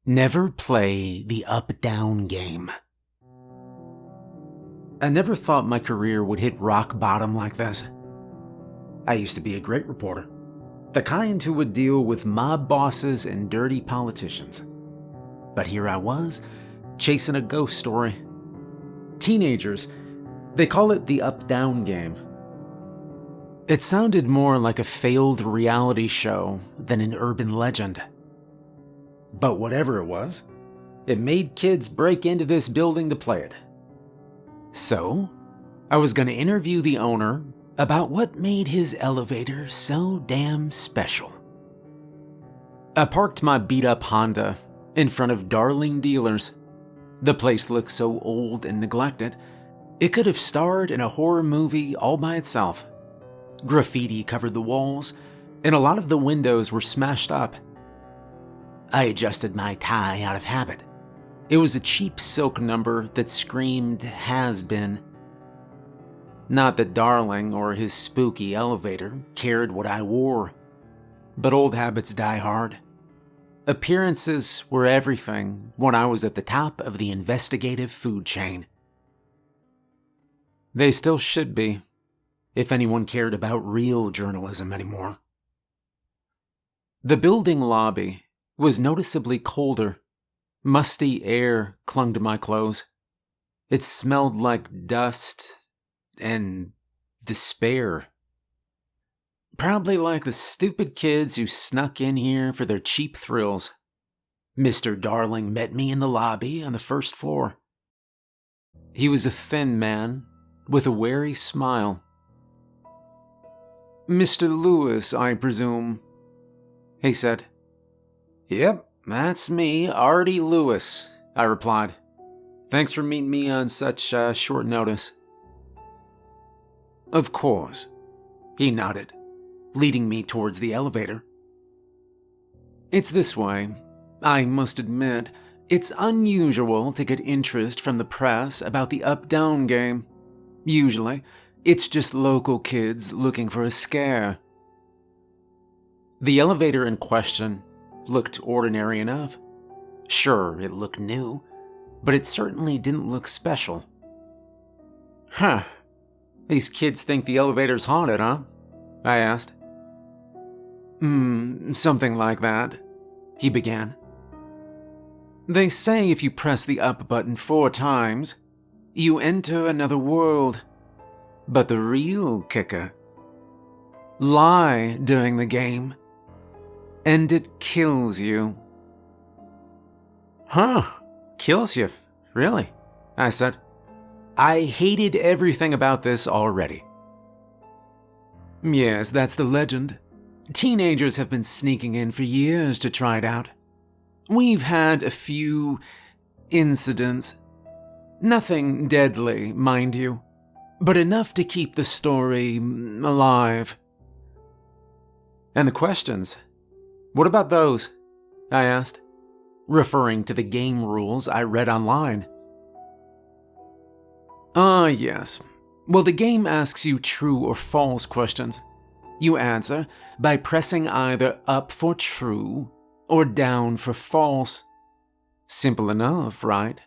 Never play the up-down game. I never thought my career would hit rock bottom like this. I used to be a great reporter, the kind who would deal with mob bosses and dirty politicians. But here I was, chasing a ghost story. Teenagers, they call it the up-down game. It sounded more like a failed reality show than an urban legend. But whatever it was, it made kids break into this building to play it. So, I was going to interview the owner about what made his elevator so damn special. I parked my beat-up Honda in front of Darling Dealers. The place looked so old and neglected, it could have starred in a horror movie all by itself. Graffiti covered the walls, and a lot of the windows were smashed up. I adjusted my tie out of habit. It was a cheap silk number that screamed has-been. Not that Darling or his spooky elevator cared what I wore, but old habits die hard. Appearances were everything when I was at the top of the investigative food chain. They still should be, if anyone cared about real journalism anymore. The building lobby was noticeably colder. Musty air clung to my clothes. It smelled like dust and despair. Probably like the stupid kids who snuck in here for their cheap thrills. Mr. Darling met me in the lobby on the first floor. He was a thin man with a wary smile. "Mr. Lewis, I presume," he said. "Yep, that's me, Artie Lewis," I replied. "Thanks for meeting me on such short notice." "Of course," he nodded, leading me towards the elevator. "It's this way. I must admit, it's unusual to get interest from the press about the up-down game. Usually, it's just local kids looking for a scare." The elevator in question looked ordinary enough. Sure, it looked new, but it certainly didn't look special. "Huh. These kids think the elevator's haunted, huh?" I asked. Something like that," he began. "They say if you press the up button 4 times, you enter another world. But the real kicker: lie during the game, and it kills you." "Huh? Kills you? Really?" I said. I hated everything about this already. "Yes, that's the legend. Teenagers have been sneaking in for years to try it out. We've had a few incidents. Nothing deadly, mind you, but enough to keep the story alive." "And the questions? What about those?" I asked, referring to the game rules I read online. "Ah, yes. Well, the game asks you true or false questions. You answer by pressing either up for true or down for false. Simple enough, right?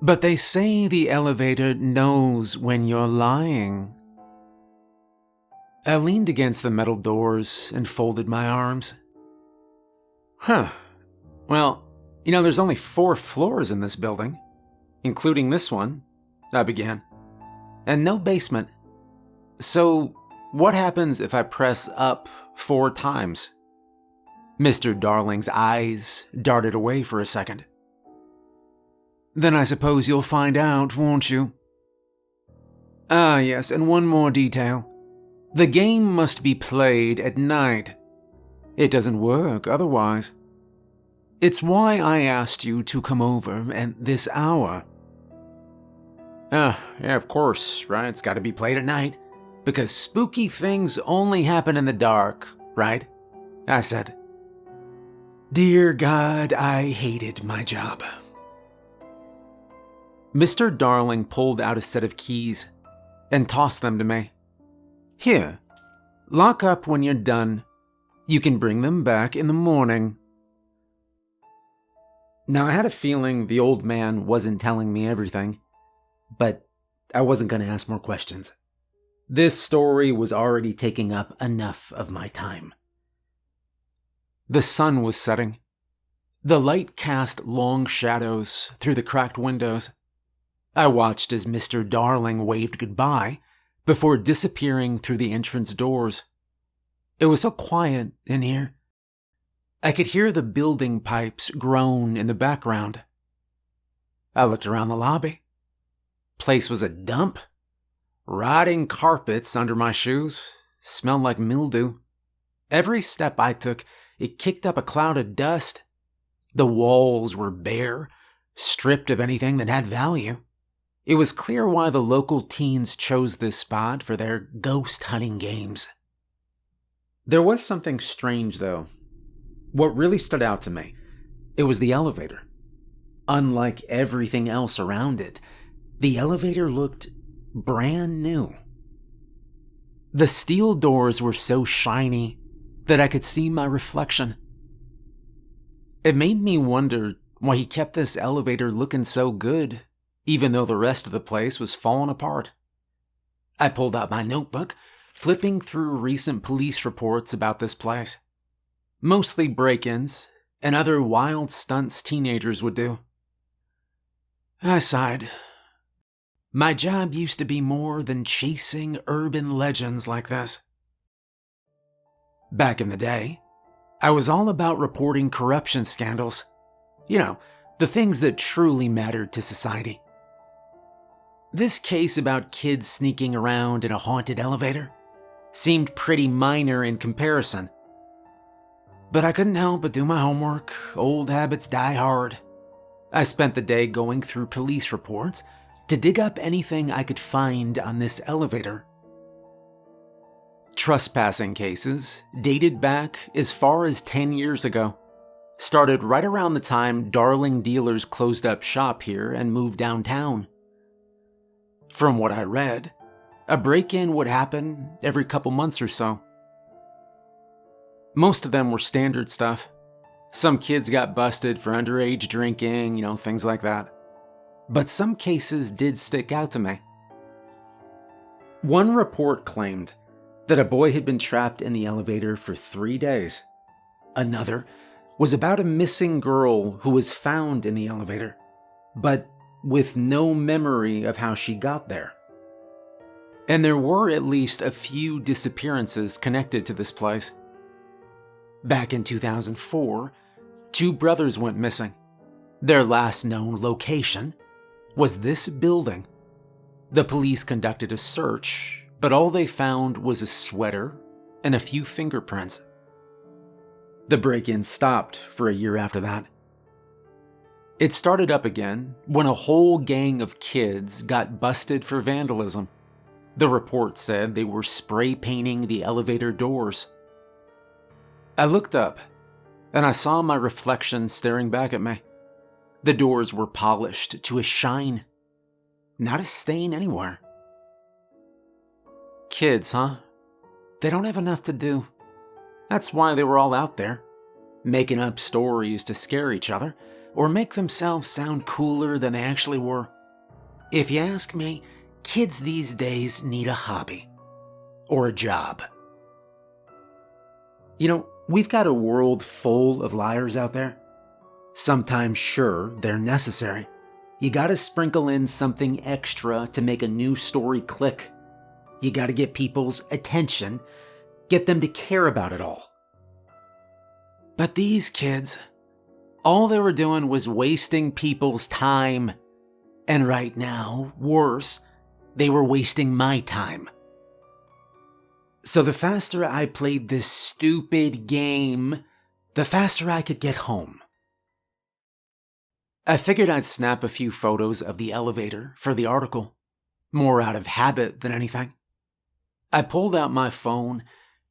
But they say the elevator knows when you're lying." I leaned against the metal doors and folded my arms. "Huh. Well, there's only 4 floors in this building, including this one," I began, "and no basement. So, what happens if I press up 4 times? Mr. Darling's eyes darted away for a second. "Then I suppose you'll find out, won't you? Ah, yes, and one more detail. The game must be played at night. It doesn't work otherwise. It's why I asked you to come over at this hour." Yeah, of course, right? It's got to be played at night, because spooky things only happen in the dark, right? I said. Dear God, I hated my job. Mr. Darling pulled out a set of keys and tossed them to me. "Here, lock up when you're done. You can bring them back in the morning." Now, I had a feeling the old man wasn't telling me everything, but I wasn't going to ask more questions. This story was already taking up enough of my time. The sun was setting. The light cast long shadows through the cracked windows. I watched as Mr. Darling waved goodbye before disappearing through the entrance doors. It was so quiet in here. I could hear the building pipes groan in the background. I looked around the lobby. Place was a dump. Rotting carpets under my shoes. Smelled like mildew. Every step I took, it kicked up a cloud of dust. The walls were bare, stripped of anything that had value. It was clear why the local teens chose this spot for their ghost hunting games. There was something strange, though. What really stood out to me, it was the elevator. Unlike everything else around it, the elevator looked brand new. The steel doors were so shiny that I could see my reflection. It made me wonder why he kept this elevator looking so good, even though the rest of the place was falling apart. I pulled out my notebook, flipping through recent police reports about this place. Mostly break-ins and other wild stunts teenagers would do. I sighed. My job used to be more than chasing urban legends like this. Back in the day, I was all about reporting corruption scandals. You know, the things that truly mattered to society. This case about kids sneaking around in a haunted elevator seemed pretty minor in comparison. But I couldn't help but do my homework. Old habits die hard. I spent the day going through police reports to dig up anything I could find on this elevator. Trespassing cases dated back as far as 10 years ago. Started right around the time Darling Dealers closed up shop here and moved downtown. From what I read, a break-in would happen every couple months or so. Most of them were standard stuff. Some kids got busted for underage drinking, things like that. But some cases did stick out to me. One report claimed that a boy had been trapped in the elevator for 3 days. Another was about a missing girl who was found in the elevator, but with no memory of how she got there. And there were at least a few disappearances connected to this place. Back in 2004, 2 brothers went missing. Their last known location was this building. The police conducted a search, but all they found was a sweater and a few fingerprints. The break-in stopped for a year after that. It started up again when a whole gang of kids got busted for vandalism. The report said they were spray painting the elevator doors. I looked up, and I saw my reflection staring back at me. The doors were polished to a shine. Not a stain anywhere. Kids, huh? They don't have enough to do. That's why they were all out there, making up stories to scare each other, or make themselves sound cooler than they actually were. If you ask me, kids these days need a hobby. Or a job. We've got a world full of liars out there. Sometimes, sure, they're necessary. You gotta sprinkle in something extra to make a new story click. You gotta get people's attention, get them to care about it all. But these kids, all they were doing was wasting people's time. And right now, worse, they were wasting my time. So the faster I played this stupid game, the faster I could get home. I figured I'd snap a few photos of the elevator for the article, more out of habit than anything. I pulled out my phone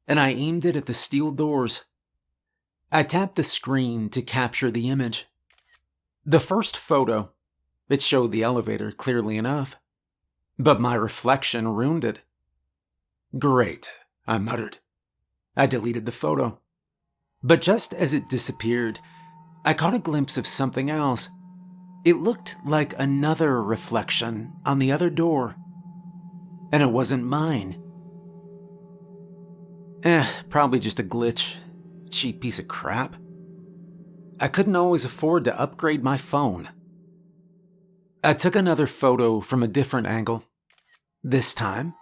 and I aimed it at the steel doors. I tapped the screen to capture the image. The first photo, it showed the elevator clearly enough, but my reflection ruined it. Great, I muttered. I deleted the photo. But just as it disappeared, I caught a glimpse of something else. It looked like another reflection on the other door. And it wasn't mine. Probably just a glitch. Cheap piece of crap. I couldn't always afford to upgrade my phone. I took another photo from a different angle. This time,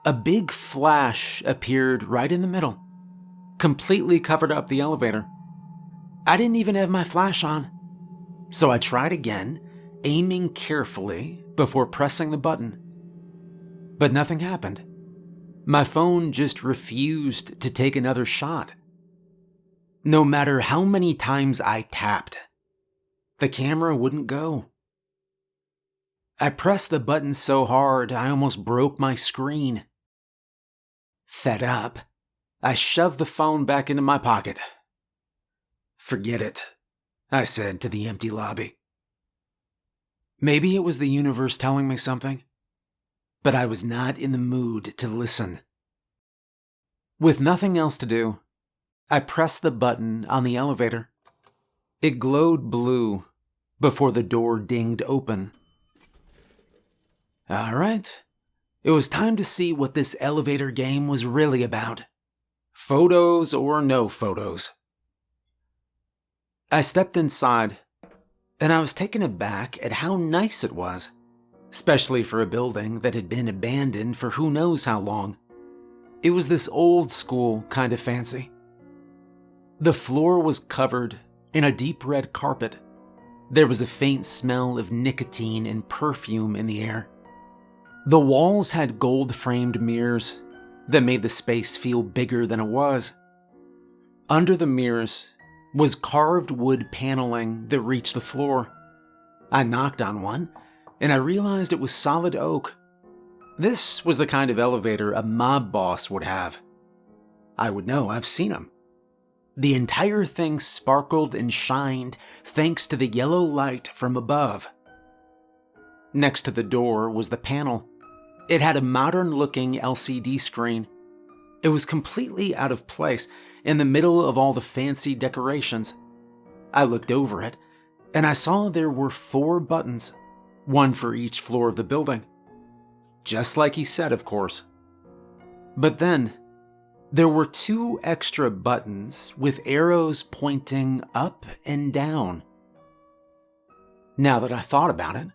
a big flash appeared right in the middle, completely covered up the elevator. I didn't even have my flash on, so I tried again, aiming carefully before pressing the button. But nothing happened. My phone just refused to take another shot. No matter how many times I tapped, the camera wouldn't go. I pressed the button so hard I almost broke my screen. Fed up, I shoved the phone back into my pocket. "Forget it," I said to the empty lobby. Maybe it was the universe telling me something, but I was not in the mood to listen. With nothing else to do, I pressed the button on the elevator. It glowed blue before the door dinged open. All right, it was time to see what this elevator game was really about. Photos or no photos. I stepped inside, and I was taken aback at how nice it was, especially for a building that had been abandoned for who knows how long. It was this old school kind of fancy. The floor was covered in a deep red carpet. There was a faint smell of nicotine and perfume in the air. The walls had gold-framed mirrors that made the space feel bigger than it was. Under the mirrors was carved wood paneling that reached the floor. I knocked on one, and I realized it was solid oak. This was the kind of elevator a mob boss would have. I would know, I've seen them. The entire thing sparkled and shined thanks to the yellow light from above. Next to the door was the panel. It had a modern-looking LCD screen. It was completely out of place in the middle of all the fancy decorations. I looked over it, and I saw there were 4 buttons, one for each floor of the building. Just like he said, of course. But then, there were 2 extra buttons with arrows pointing up and down. Now that I thought about it,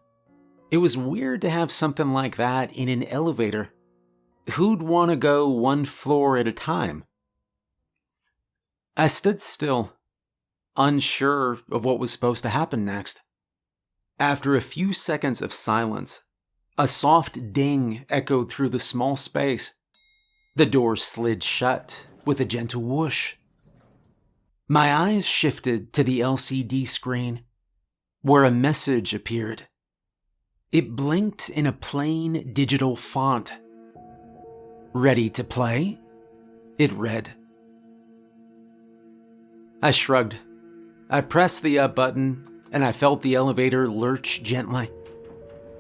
it was weird to have something like that in an elevator. Who'd want to go 1 floor at a time? I stood still, unsure of what was supposed to happen next. After a few seconds of silence, a soft ding echoed through the small space. The door slid shut with a gentle whoosh. My eyes shifted to the LCD screen, where a message appeared. It blinked in a plain digital font. "Ready to play?" it read. I shrugged. I pressed the up button, and I felt the elevator lurch gently.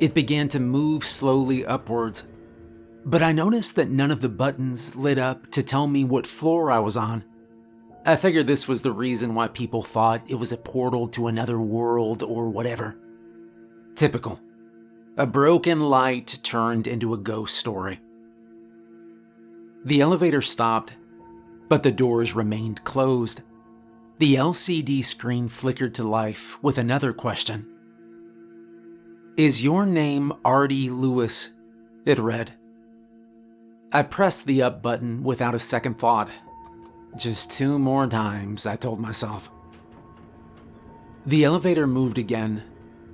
It began to move slowly upwards, but I noticed that none of the buttons lit up to tell me what floor I was on. I figured this was the reason why people thought it was a portal to another world or whatever. Typical. A broken light turned into a ghost story. The elevator stopped, but the doors remained closed. The LCD screen flickered to life with another question. "Is your name Artie Lewis?" it read. I pressed the up button without a second thought. Just 2 more times, I told myself. The elevator moved again,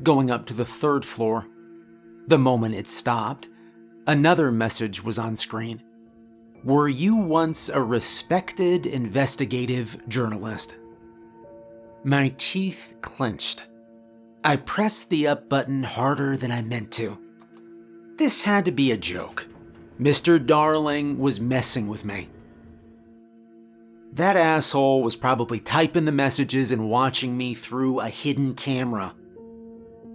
going up to the 3rd floor. The moment it stopped, another message was on screen. "Were you once a respected investigative journalist?" My teeth clenched. I pressed the up button harder than I meant to. This had to be a joke. Mr. Darling was messing with me. That asshole was probably typing the messages and watching me through a hidden camera.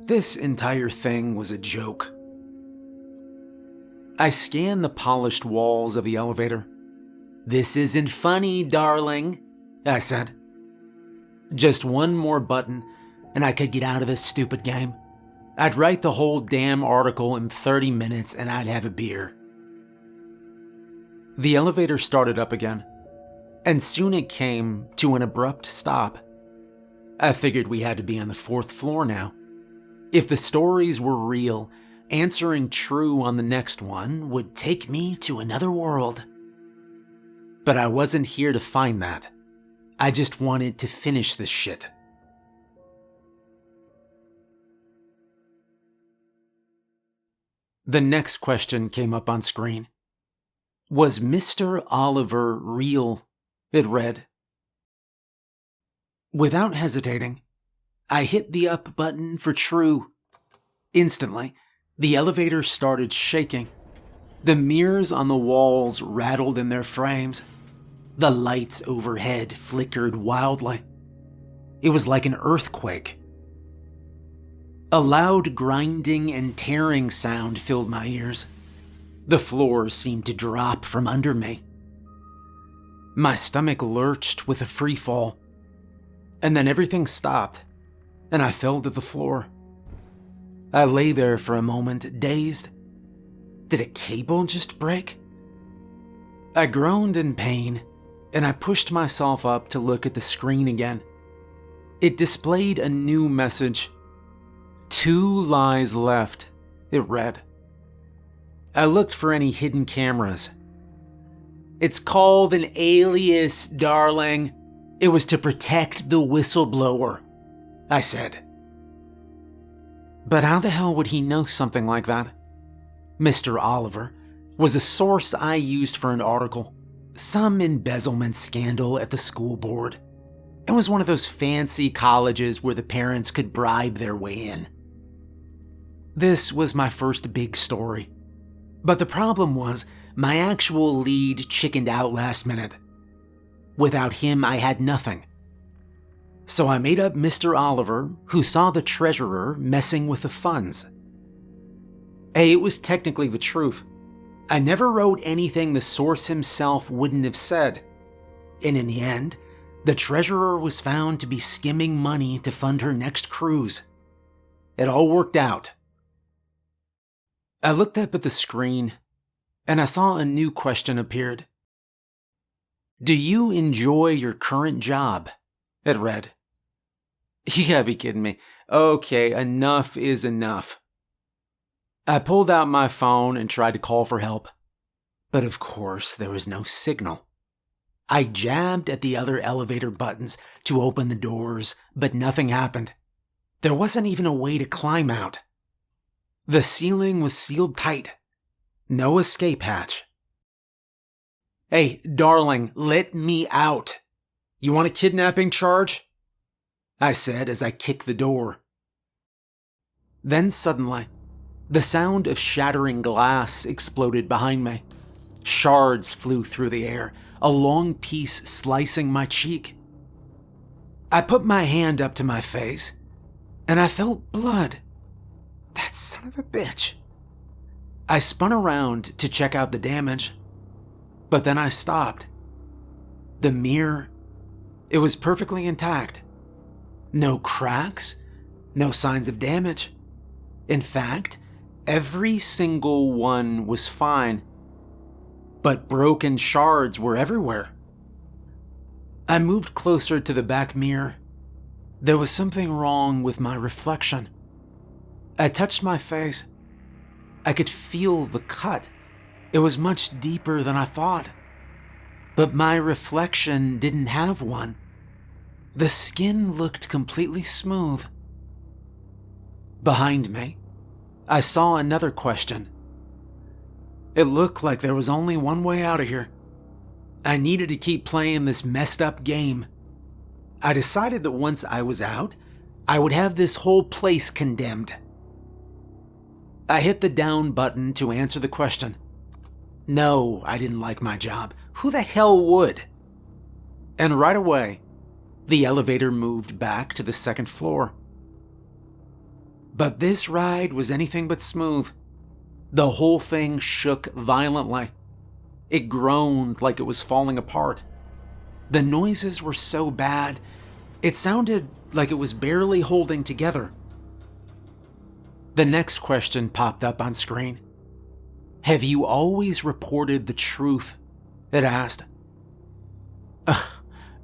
This entire thing was a joke. I scanned the polished walls of the elevator. "This isn't funny, darling," I said. Just one more button, and I could get out of this stupid game. I'd write the whole damn article in 30 minutes and I'd have a beer. The elevator started up again, and soon it came to an abrupt stop. I figured we had to be on the 4th floor now. If the stories were real, answering true on the next one would take me to another world. But I wasn't here to find that. I just wanted to finish this shit. The next question came up on screen. Was Mr. Oliver real? It read. Without hesitating, I hit the up button for true. Instantly, the elevator started shaking. The mirrors on the walls rattled in their frames. The lights overhead flickered wildly. It was like an earthquake. A loud grinding and tearing sound filled my ears. The floor seemed to drop from under me. My stomach lurched with a free fall, and then everything stopped, and I fell to the floor. I lay there for a moment, dazed. Did a cable just break? I groaned in pain, and I pushed myself up to look at the screen again. It displayed a new message. 2 lies left, it read. I looked for any hidden cameras. It's called an alias, darling. It was to protect the whistleblower, I said. But how the hell would he know something like that? Mr. Oliver was a source I used for an article. Some embezzlement scandal at the school board. It was one of those fancy colleges where the parents could bribe their way in. This was my first big story. But the problem was, my actual lead chickened out last minute. Without him, I had nothing. So I made up Mr. Oliver, who saw the treasurer messing with the funds. It was technically the truth. I never wrote anything the source himself wouldn't have said. And in the end, the treasurer was found to be skimming money to fund her next cruise. It all worked out. I looked up at the screen, and I saw a new question appeared. Do you enjoy your current job? It read. You gotta be kidding me. Okay, enough is enough. I pulled out my phone and tried to call for help. But of course, there was no signal. I jabbed at the other elevator buttons to open the doors, but nothing happened. There wasn't even a way to climb out. The ceiling was sealed tight. No escape hatch. Hey, darling, let me out. You want a kidnapping charge? I said as I kicked the door. Then suddenly, the sound of shattering glass exploded behind me. Shards flew through the air, a long piece slicing my cheek. I put my hand up to my face, and I felt blood. That son of a bitch. I spun around to check out the damage, but then I stopped. The mirror, it was perfectly intact. No cracks, no signs of damage. In fact, every single one was fine. But broken shards were everywhere. I moved closer to the back mirror. There was something wrong with my reflection. I touched my face. I could feel the cut. It was much deeper than I thought. But my reflection didn't have one. The skin looked completely smooth. Behind me, I saw another question. It looked like there was only one way out of here. I needed to keep playing this messed up game. I decided that once I was out, I would have this whole place condemned. I hit the down button to answer the question. No, I didn't like my job. Who the hell would? And right away, the elevator moved back to the 2nd floor. But this ride was anything but smooth. The whole thing shook violently. It groaned like it was falling apart. The noises were so bad, It sounded like it was barely holding together. The next question popped up on screen. "Have you always reported the truth?" it asked. Ugh,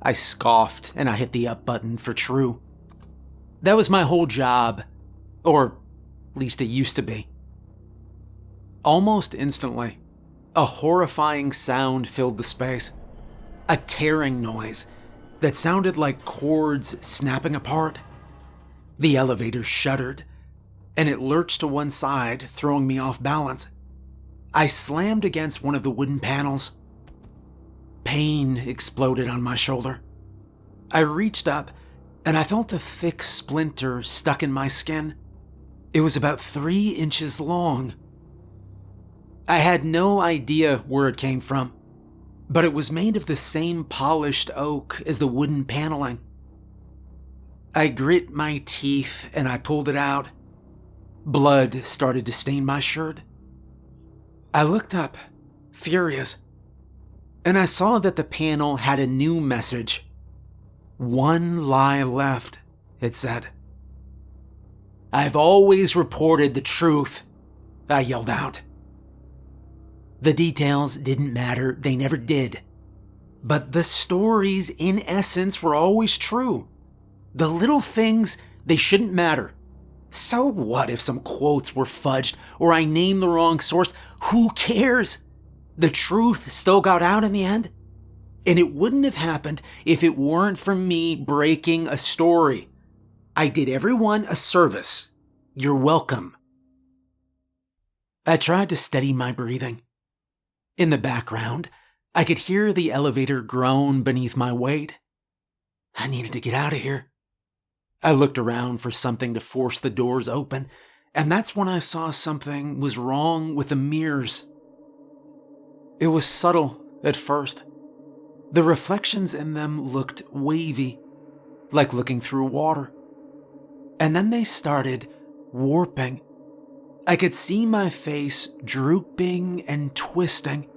I scoffed and I hit the up button for true. That was my whole job, or at least it used to be. Almost instantly, a horrifying sound filled the space. A tearing noise that sounded like cords snapping apart. The elevator shuddered, and it lurched to one side, throwing me off balance. I slammed against one of the wooden panels. Pain exploded on my shoulder. I reached up, and I felt a thick splinter stuck in my skin. It was about 3 inches long. I had no idea where it came from, but it was made of the same polished oak as the wooden paneling. I grit my teeth and I pulled it out. Blood started to stain my shirt. I looked up, furious, and I saw that the panel had a new message. "One lie left," it said. "I've always reported the truth," I yelled out. The details didn't matter, they never did. But the stories, in essence, were always true. The little things, they shouldn't matter. So what if some quotes were fudged or I named the wrong source? Who cares? The truth still got out in the end. And it wouldn't have happened if it weren't for me breaking a story. I did everyone a service. You're welcome. I tried to steady my breathing. In the background, I could hear the elevator groan beneath my weight. I needed to get out of here. I looked around for something to force the doors open, and that's when I saw something was wrong with the mirrors. It was subtle at first. The reflections in them looked wavy, like looking through water. And then they started warping. I could see my face drooping and twisting.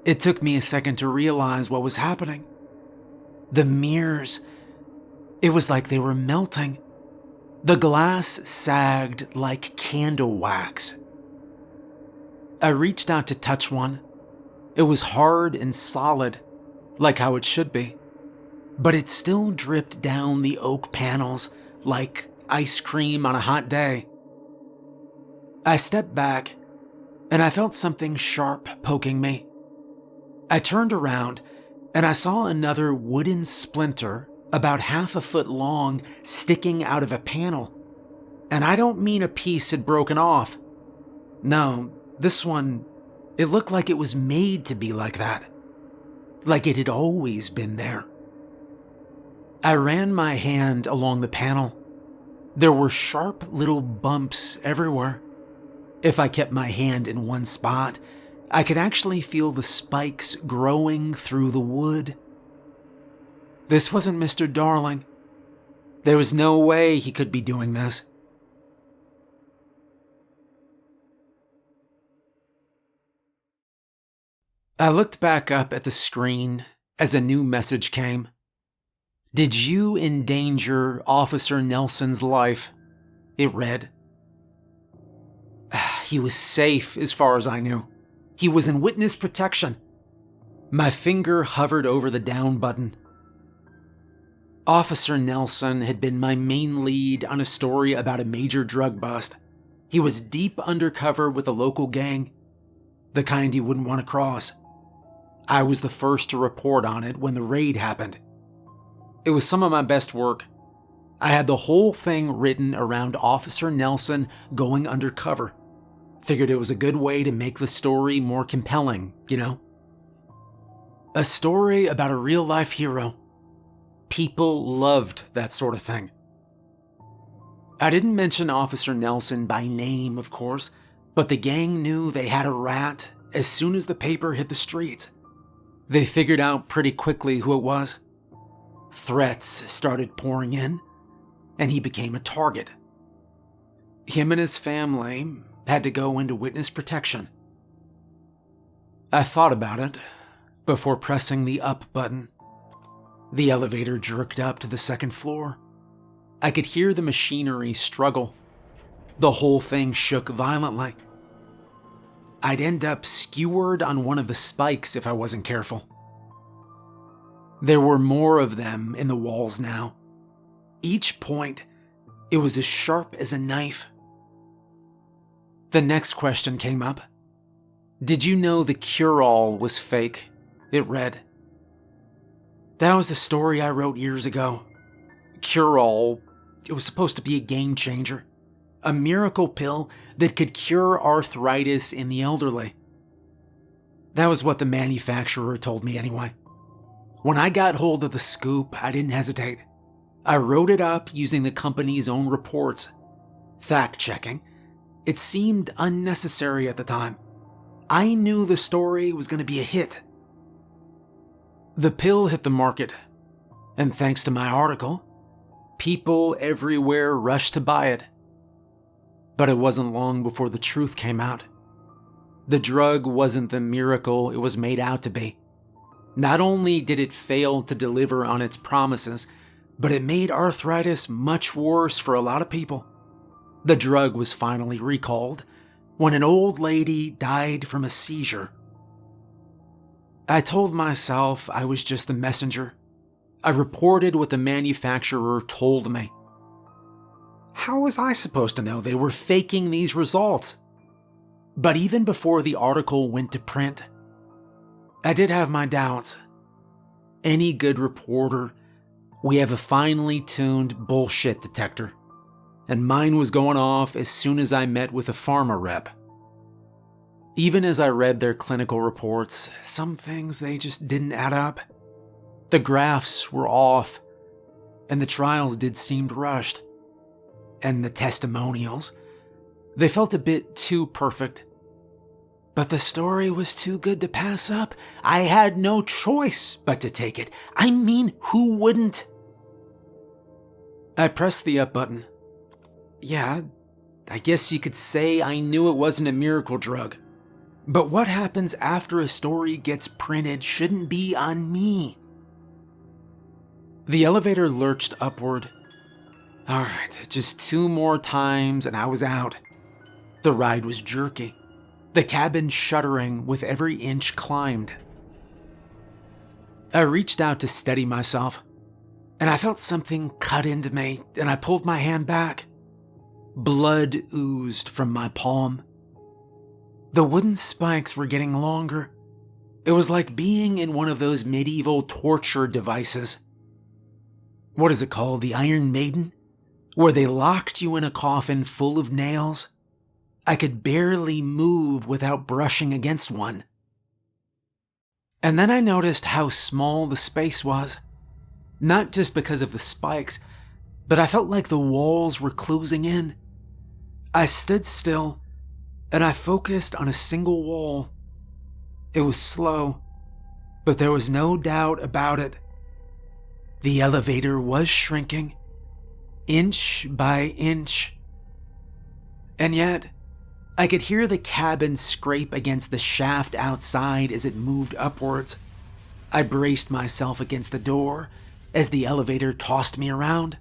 It took me a second to realize what was happening. The mirrors, it was like they were melting. The glass sagged like candle wax. I reached out to touch one. It was hard and solid, like how it should be. But it still dripped down the oak panels like ice cream on a hot day. I stepped back, and I felt something sharp poking me. I turned around, and I saw another wooden splinter about 1/2 foot long sticking out of a panel. And I don't mean a piece had broken off. No, this one, it looked like it was made to be like that. Like it had always been there. I ran my hand along the panel. There were sharp little bumps everywhere. If I kept my hand in one spot, I could actually feel the spikes growing through the wood. This wasn't Mr. Darling. There was no way he could be doing this. I looked back up at the screen as a new message came. "Did you endanger Officer Nelson's life?" It read. He was safe as far as I knew. He was in witness protection. My finger hovered over the down button. Officer Nelson had been my main lead on a story about a major drug bust. He was deep undercover with a local gang, the kind you wouldn't want to cross. I was the first to report on it when the raid happened. It was some of my best work. I had the whole thing written around Officer Nelson going undercover. Figured it was a good way to make the story more compelling, you know? A story about a real-life hero. People loved that sort of thing. I didn't mention Officer Nelson by name, of course, but the gang knew they had a rat as soon as the paper hit the streets. They figured out pretty quickly who it was. Threats started pouring in, and he became a target. Him and his family had to go into witness protection. I thought about it before pressing the up button. The elevator jerked up to the second floor. I could hear the machinery struggle. The whole thing shook violently. I'd end up skewered on one of the spikes if I wasn't careful. There were more of them in the walls now. Each point, it was as sharp as a knife. The next question came up. Did you know the cure-all was fake? It read. That was a story I wrote years ago. Cure-all, it was supposed to be a game changer. A miracle pill that could cure arthritis in the elderly. That was what the manufacturer told me anyway. When I got hold of the scoop, I didn't hesitate. I wrote it up using the company's own reports. Fact-checking. It seemed unnecessary at the time. I knew the story was going to be a hit. The pill hit the market, and thanks to my article, people everywhere rushed to buy it. But it wasn't long before the truth came out. The drug wasn't the miracle it was made out to be. Not only did it fail to deliver on its promises, but it made arthritis much worse for a lot of people. The drug was finally recalled when an old lady died from a seizure. I told myself I was just the messenger. I reported what the manufacturer told me. How was I supposed to know they were faking these results? But even before the article went to print, I did have my doubts. Any good reporter, we have a finely tuned bullshit detector, and mine was going off as soon as I met with a pharma rep. Even as I read their clinical reports, some things they just didn't add up. The graphs were off, and the trials did seem rushed. And the testimonials, they felt a bit too perfect. But the story was too good to pass up. I had no choice but to take it. I mean, who wouldn't? I pressed the up button. Yeah, I guess you could say I knew it wasn't a miracle drug. But what happens after a story gets printed shouldn't be on me. The elevator lurched upward. Alright, just 2 more times and I was out. The ride was jerky, the cabin shuddering with every inch climbed. I reached out to steady myself, and I felt something cut into me, and I pulled my hand back. Blood oozed from my palm. The wooden spikes were getting longer. It was like being in one of those medieval torture devices. What is it called, the Iron Maiden? Where they locked you in a coffin full of nails. I could barely move without brushing against one. And then I noticed how small the space was. Not just because of the spikes, but I felt like the walls were closing in. I stood still, and I focused on a single wall. It was slow, but there was no doubt about it. The elevator was shrinking, inch by inch. And yet, I could hear the cabin scrape against the shaft outside as it moved upwards. I braced myself against the door as the elevator tossed me around.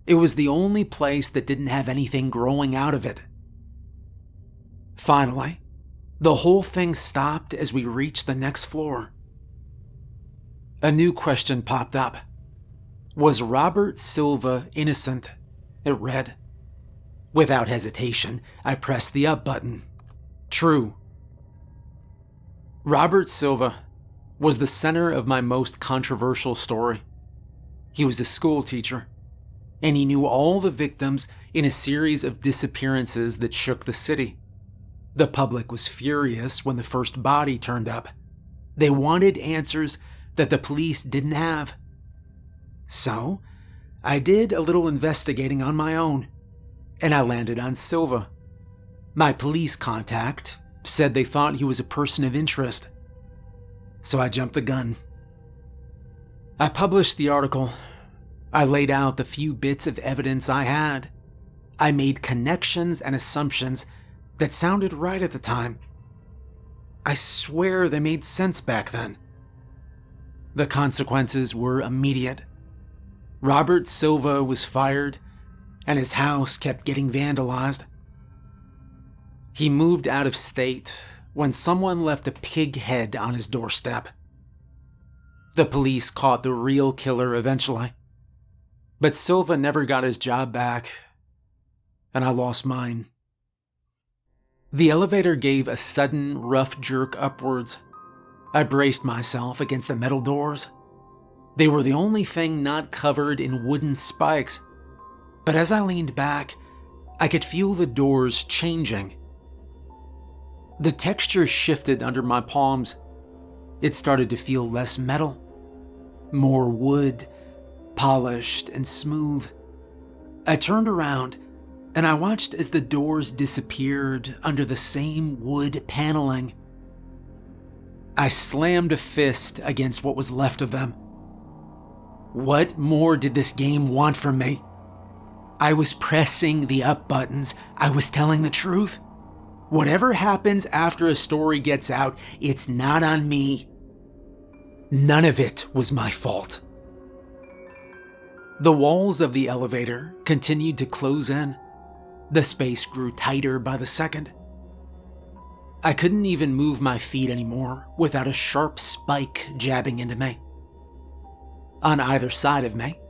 It was the only place that didn't have anything growing out of it. Finally, the whole thing stopped as we reached the next floor. A new question popped up. Was Robert Silva innocent? It read. Without hesitation, I pressed the up button. True. Robert Silva was the center of my most controversial story. He was a school teacher, and he knew all the victims in a series of disappearances that shook the city. The public was furious when the first body turned up. They wanted answers that the police didn't have. So, I did a little investigating on my own, and I landed on Silva. My police contact said they thought he was a person of interest. So I jumped the gun. I published the article. I laid out the few bits of evidence I had. I made connections and assumptions that sounded right at the time. I swear they made sense back then. The consequences were immediate. Robert Silva was fired, and his house kept getting vandalized. He moved out of state when someone left a pig head on his doorstep. The police caught the real killer eventually, but Silva never got his job back, and I lost mine. The elevator gave a sudden, rough jerk upwards. I braced myself against the metal doors. They were the only thing not covered in wooden spikes, but as I leaned back, I could feel the doors changing. The texture shifted under my palms. It started to feel less metal, more wood, polished and smooth. I turned around and I watched as the doors disappeared under the same wood paneling. I slammed a fist against what was left of them. What more did this game want from me? I was pressing the up buttons. I was telling the truth. Whatever happens after a story gets out, it's not on me. None of it was my fault. The walls of the elevator continued to close in. The space grew tighter by the second. I couldn't even move my feet anymore without a sharp spike jabbing into me. On either side of me,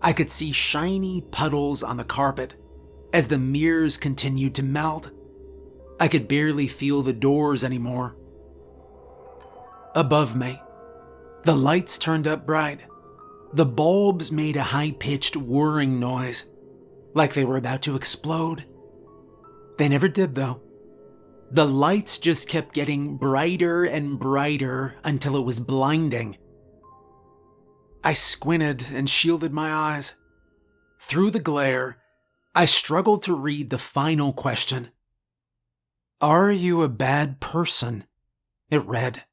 I could see shiny puddles on the carpet as the mirrors continued to melt. I could barely feel the doors anymore. Above me, the lights turned up bright. The bulbs made a high-pitched whirring noise, like they were about to explode. They never did, though. The lights just kept getting brighter and brighter until it was blinding. I squinted and shielded my eyes. Through the glare, I struggled to read the final question. "Are you a bad person?" it read.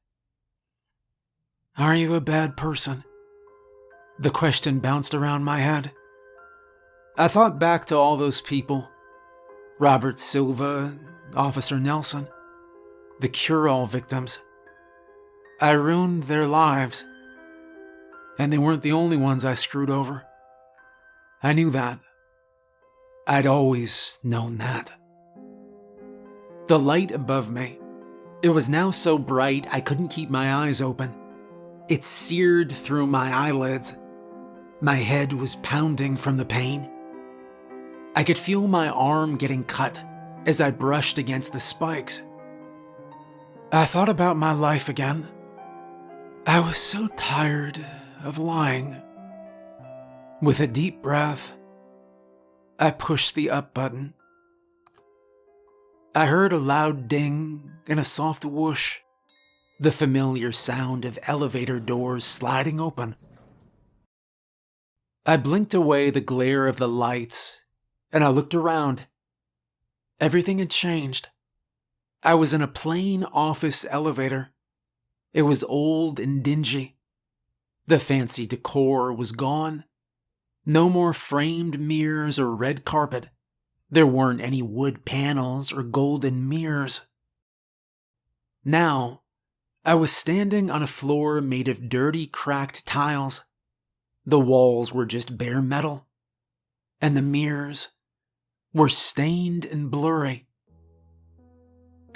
"Are you a bad person?" The question bounced around my head. I thought back to all those people. Robert Silva, Officer Nelson, the cure-all victims. I ruined their lives. And they weren't the only ones I screwed over. I knew that. I'd always known that. The light above me, it was now so bright I couldn't keep my eyes open. It seared through my eyelids. My head was pounding from the pain. I could feel my arm getting cut as I brushed against the spikes. I thought about my life again. I was so tired of lying. With a deep breath, I pushed the up button. I heard a loud ding and a soft whoosh, the familiar sound of elevator doors sliding open. I blinked away the glare of the lights, and I looked around. Everything had changed. I was in a plain office elevator. It was old and dingy. The fancy decor was gone. No more framed mirrors or red carpet. There weren't any wood panels or golden mirrors. Now, I was standing on a floor made of dirty, cracked tiles. The walls were just bare metal, and the mirrors were stained and blurry.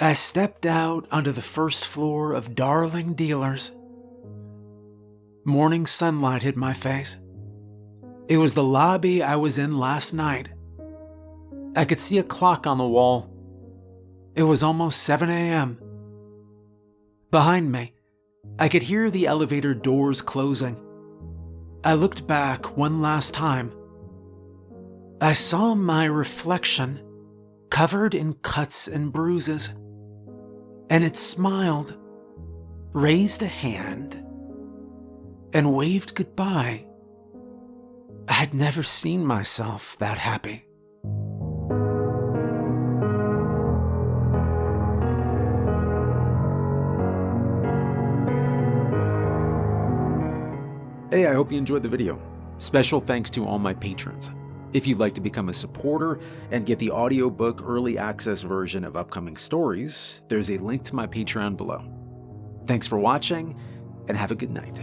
I stepped out onto the first floor of Darling Dealers. Morning sunlight hit my face. It was the lobby I was in last night. I could see a clock on the wall. It was almost 7 a.m. Behind me, I could hear the elevator doors closing. I looked back one last time. I saw my reflection covered in cuts and bruises, and it smiled, raised a hand, and waved goodbye. I'd never seen myself that happy. Hey, I hope you enjoyed the video. Special thanks to all my patrons. If you'd like to become a supporter and get the audiobook early access version of upcoming stories, there's a link to my Patreon below. Thanks for watching, and have a good night.